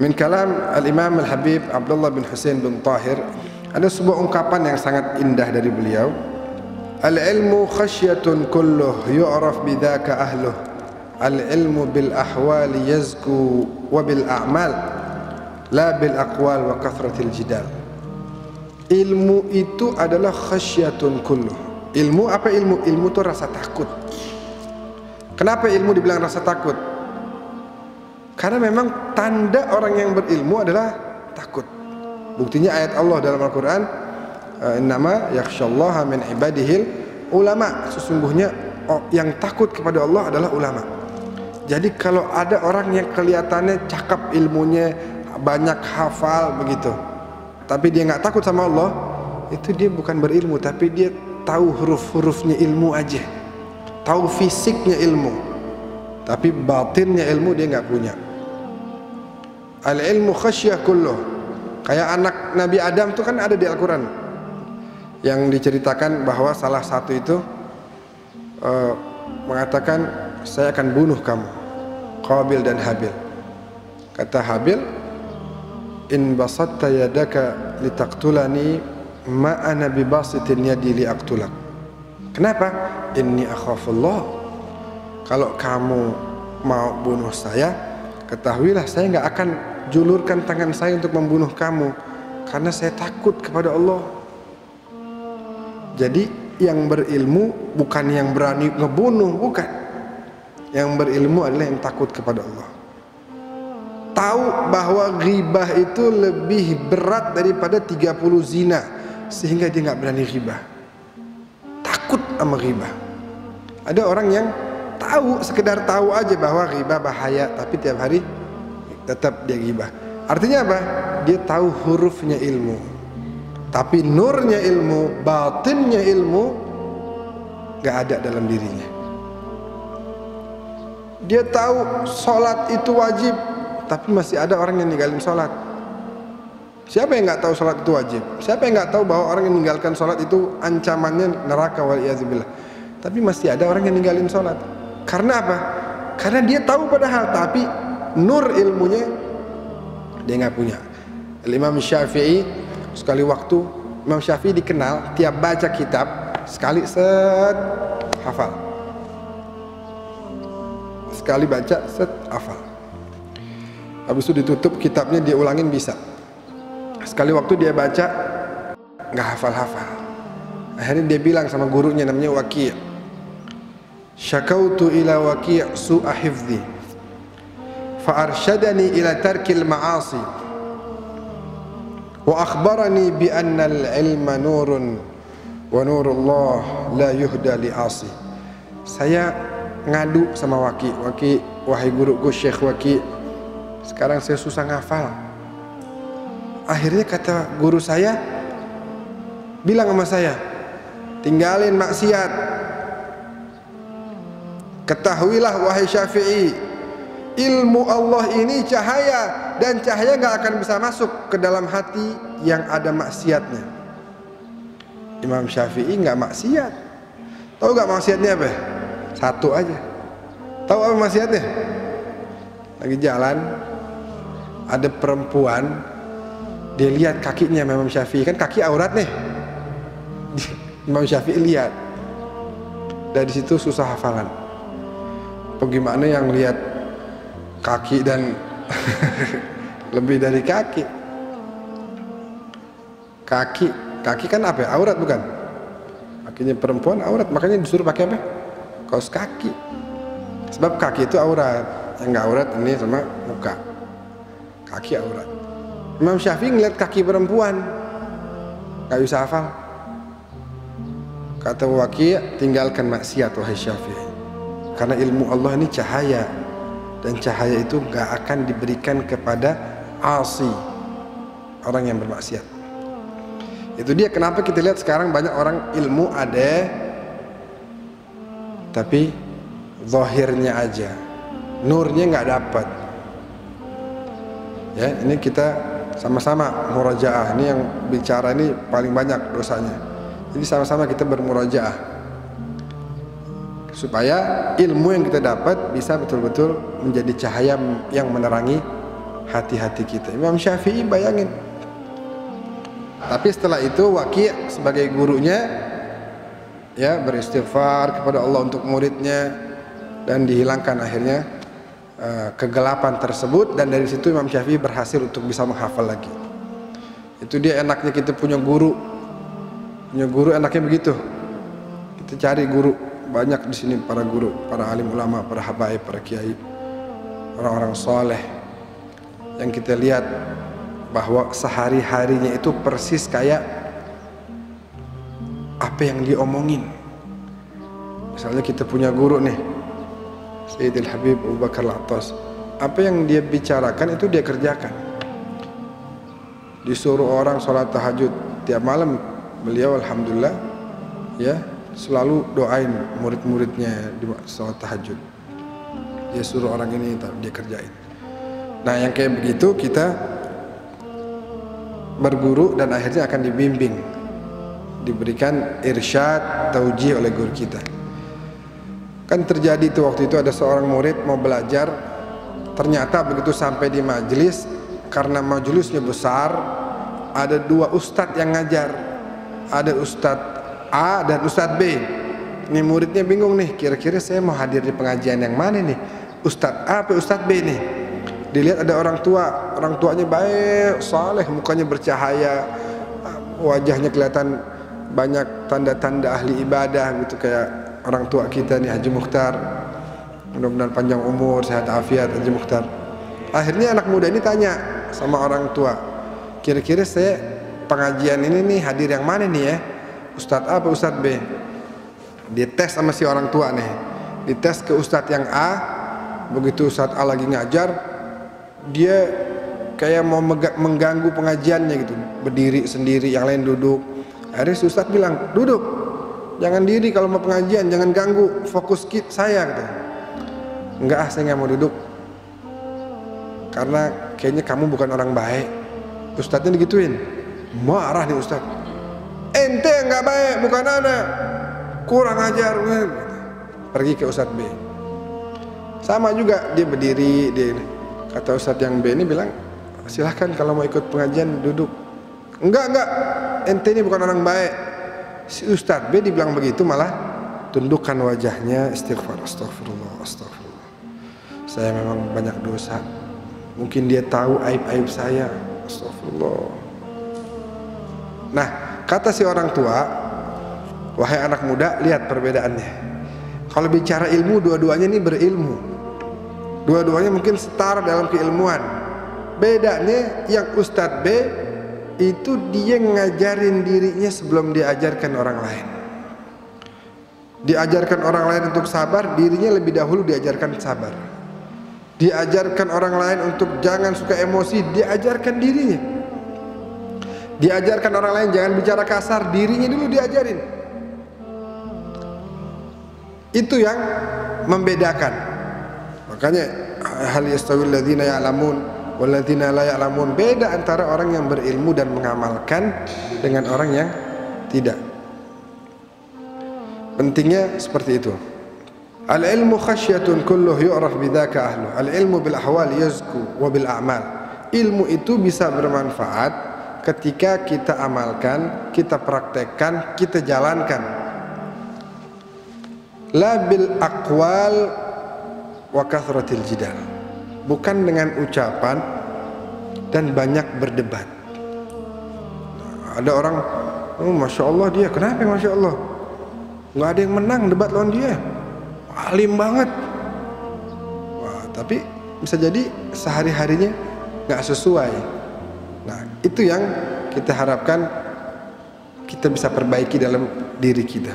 Min kalam al-Imam al-Habib Abdullah bin Husain bin Tahir, ada sebuah ungkapan yang sangat indah dari beliau. Al-ilmu khasyatun kulluh yu'raf bidzaka ahluh. Al-ilmu bil ahwali yazku wa bil a'mal la bil aqwal wa kathratil jidal. Ilmu itu adalah khasyatun kulluh. Ilmu apa ilmu? Ilmu itu rasa takut. Kenapa ilmu dibilang rasa takut? Karena memang tanda orang yang berilmu adalah takut. Buktinya ayat Allah dalam Al-Quran, innama yakhsyallaha min ibadihil ulama. Sesungguhnya yang takut kepada Allah adalah ulama. Jadi kalau ada orang yang kelihatannya cakap ilmunya, banyak hafal begitu, tapi dia nggak takut sama Allah, itu dia bukan berilmu, tapi dia tahu huruf-hurufnya ilmu aja, tahu fisiknya ilmu, tapi batinnya ilmu dia nggak punya. Al-ilmu khasyah kulluh. Kayak anak Nabi Adam itu kan ada di Al-Quran, yang diceritakan bahwa salah satu itu mengatakan, saya akan bunuh kamu, Qabil dan Habil. Kata Habil, in basatta yadaka litaqtulani ma ana bibasitin yadi liaqtulak. Kenapa? Inni akhafullah. Kalau kamu mau bunuh saya, ketahuilah saya nggak akan julurkan tangan saya untuk membunuh kamu, karena saya takut kepada Allah. Jadi yang berilmu bukan yang berani ngebunuh, bukan. Yang berilmu adalah yang takut kepada Allah. Tahu bahwa ghibah itu lebih berat daripada 30 zina, sehingga dia nggak berani ghibah. Takut sama ghibah. Ada orang yang tahu, sekedar tahu aja bahwa ghibah bahaya, tapi tiap hari tetap dia ghibah. Artinya apa? Dia tahu hurufnya ilmu, tapi nurnya ilmu, batinnya ilmu gak ada dalam dirinya. Dia tahu sholat itu wajib, tapi masih ada orang yang ninggalin sholat. Siapa yang gak tahu sholat itu wajib? Siapa yang gak tahu bahwa orang yang meninggalkan sholat itu ancamannya neraka, waliyadzubillah? Tapi masih ada orang yang ninggalin sholat. Karena apa? Karena dia tahu padahal, tapi nur ilmunya dia nggak punya. Imam Syafi'i, sekali waktu Imam Syafi'i dikenal tiap baca kitab sekali set hafal, sekali baca set hafal. Habis itu ditutup kitabnya, dia ulangin bisa. Sekali waktu dia baca nggak hafal-hafal. Akhirnya dia bilang sama gurunya, namanya Waki', syakautu ila Waki' su'a hifdhi fa'arsyadani ila tarkil ma'asi wa akhbarani bi anna al-ilma nurun wa nurullah la yuhda li'asi. Saya ngadu sama Waki', wahai guruku Syekh Waki', sekarang saya susah ngafal. Akhirnya kata guru saya, bilang sama saya, tinggalin maksiat. Ketahuilah wahai Syafi'i, ilmu Allah ini cahaya, dan cahaya gak akan bisa masuk ke dalam hati yang ada maksiatnya. Imam Syafi'i gak maksiat. Tahu gak maksiatnya apa? Satu aja. Tahu apa maksiatnya? Lagi jalan, ada perempuan, dia lihat kakinya Imam Syafi'i, kan kaki aurat nih. Imam Syafi'i lihat, dari situ susah hafalan. Bagaimana yang lihat kaki dan lebih dari kaki? Kaki kan apa ya? Aurat bukan? Kakinya perempuan aurat, makanya disuruh pakai apa? Kaos kaki. Sebab kaki itu aurat. Yang nggak aurat ini sama muka. Kaki aurat. Imam Syafi'i ngeliat kaki perempuan, nggak bisa hafal. Kata Waki', tinggalkan maksiat wahai Syafi'i, karena ilmu Allah ini cahaya, dan cahaya itu gak akan diberikan kepada asi, orang yang bermaksiat. Itu dia kenapa kita lihat sekarang banyak orang ilmu ada, tapi zahirnya aja, nurnya gak dapat. Ya, ini kita sama-sama murajaah. Ini yang bicara ini paling banyak dosanya. Jadi sama-sama kita bermurajaah, supaya ilmu yang kita dapat bisa betul-betul menjadi cahaya yang menerangi hati-hati kita. Imam Syafi'i bayangin. Tapi setelah itu Waki' sebagai gurunya ya beristighfar kepada Allah untuk muridnya dan dihilangkan akhirnya kegelapan tersebut, dan dari situ Imam Syafi'i berhasil untuk bisa menghafal lagi. Itu dia enaknya kita punya guru. Punya guru enaknya begitu. Kita cari guru, banyak di sini para guru, para alim ulama, para habaib, para kiai, orang-orang soleh yang kita lihat bahwa sehari-harinya itu persis kayak apa yang dia omongin. Misalnya kita punya guru nih, Sayyidil Habib Abu Bakar Al-Attas, apa yang dia bicarakan itu dia kerjakan. Disuruh orang sholat tahajud tiap malam, beliau alhamdulillah ya selalu doain murid-muridnya di sholat tahajud. Dia suruh orang ini, dia kerjain. Nah yang kayak begitu kita berguru dan akhirnya akan dibimbing, diberikan irsyad, taujih oleh guru kita. Kan terjadi tuh waktu itu ada seorang murid mau belajar, ternyata begitu sampai di majelis, karena majelisnya besar, ada dua ustadz yang ngajar, ada ustadz A dan ustadz B. Ini muridnya bingung nih, kira-kira saya mau hadir di pengajian yang mana nih, ustadz A atau ustadz B nih. Dilihat ada orang tua, orang tuanya baik, saleh, mukanya bercahaya, wajahnya kelihatan banyak tanda-tanda ahli ibadah gitu, kayak orang tua kita nih Haji Mukhtar. Mudah-mudahan panjang umur, sehat afiat Haji Mukhtar. Akhirnya anak muda ini tanya sama orang tua, kira-kira saya pengajian ini nih hadir yang mana nih ya, Ustadz A atau Ustadz B? Dites sama si orang tua nih, dites ke Ustadz yang A. Begitu Ustadz A lagi ngajar, dia kayak mau mengganggu pengajiannya gitu, berdiri sendiri, yang lain duduk. Akhirnya si Ustadz bilang, duduk, jangan diri kalau mau pengajian, jangan ganggu fokus saya gitu. Enggak, saya nggak mau duduk karena kayaknya kamu bukan orang baik. Ustadznya digituin, marah nih Ustadz, ente nggak baik, bukan anak, kurang ajar. Pergi ke Ustadz B. Sama juga, dia berdiri, dia kata Ustadz yang B ini bilang, silahkan kalau mau ikut pengajian duduk. Enggak, ente ini bukan orang baik. Si Ustadz B dibilang begitu malah tundukkan wajahnya, istighfar, astagfirullah, astagfirullah. Saya memang banyak dosa. Mungkin dia tahu aib-aib saya. Astagfirullah. Nah, kata si orang tua, wahai anak muda, lihat perbedaannya. Kalau bicara ilmu, dua-duanya ini berilmu. Dua-duanya mungkin setara dalam keilmuan. Bedanya yang Ustadz B itu dia ngajarin dirinya sebelum diajarkan orang lain. Diajarkan orang lain untuk sabar, dirinya lebih dahulu diajarkan sabar. Diajarkan orang lain untuk jangan suka emosi, diajarkan dirinya. Diajarkan orang lain jangan bicara kasar, dirinya dulu diajarin. Itu yang membedakan. Makanya hal yastawil ladzina ya'lamun wal ladzina la ya'lamun, beda antara orang yang berilmu dan mengamalkan dengan orang yang tidak. Pentingnya seperti itu. Al-ilmu khasyatun kulluh yu'raf bidzaka ahlu. Al-ilmu bil ahwal yazku wa bil a'mal. Ilmu itu bisa bermanfaat ketika kita amalkan, kita praktekkan, kita jalankan. La bil aqwal wa kathratil jidal. Bukan dengan ucapan dan banyak berdebat. Ada orang, oh, Masya Allah dia, kenapa Masya Allah? Nggak ada yang menang debat lawan dia, alim banget. Wah, tapi bisa jadi sehari-harinya nggak sesuai. Nah, itu yang kita harapkan kita bisa perbaiki dalam diri kita.